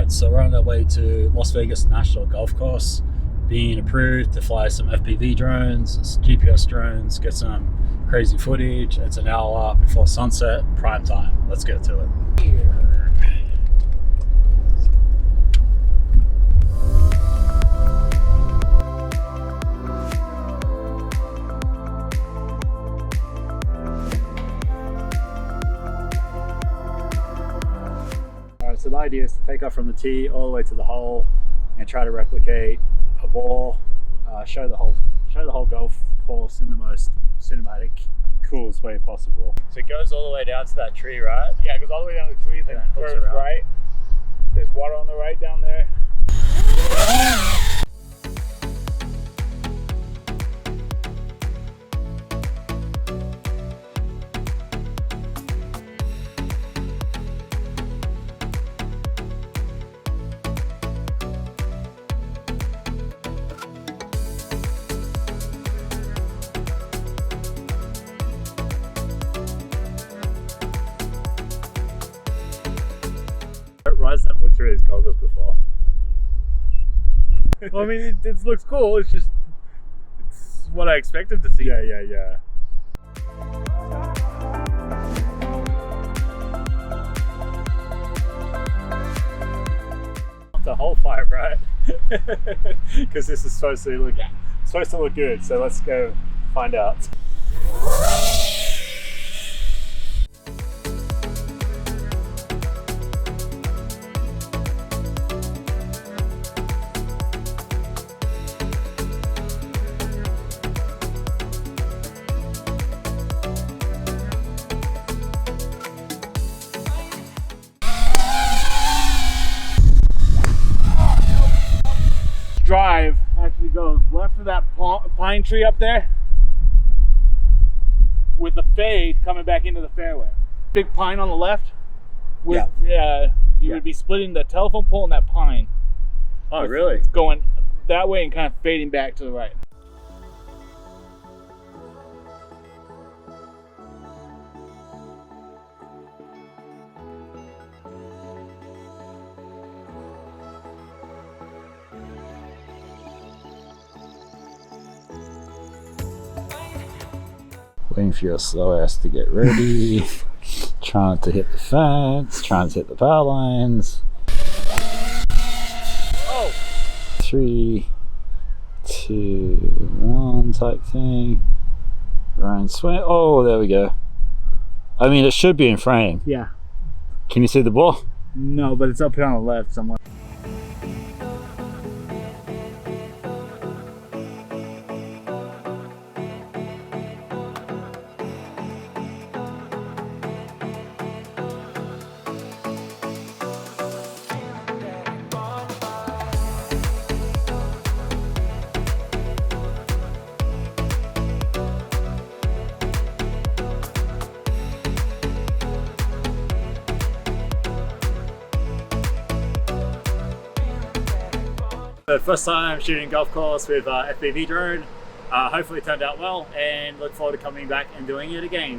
Alright, so we're on our way to Las Vegas National Golf Course, being approved to fly some FPV drones, GPS drones, get some crazy footage. It's an hour before sunset, prime time. Let's get to it. Alright, so the idea is to take off from the tee all the way to the hole and try to replicate a ball, show the whole golf course in the most cinematic, coolest way possible. So it goes all the way down to that tree, right? Yeah, it goes all the way down to the tree, then hooks curves around. right. There's water on the right down there. Rise that looked through his goggles before. Well, I mean, it looks cool. It's what I expected to see. Yeah. The whole fight, right? Because this is supposed to look good. So let's go find out. Drive actually goes left of that pine tree up there with the fade coming back into the fairway. Big pine on the left. You would be splitting the telephone pole and that pine. Oh, really? Going that way and kind of fading back to the right. Waiting for your slow ass to get ready. Trying to hit the fence, trying to hit the power lines. Oh! 3, 2, 1 type thing. Ryan swing. Oh, there we go. I mean, it should be in frame. Yeah. Can you see the ball? No, but it's up here on the left somewhere. The first time shooting golf course with FPV drone. Hopefully it turned out well, and look forward to coming back and doing it again.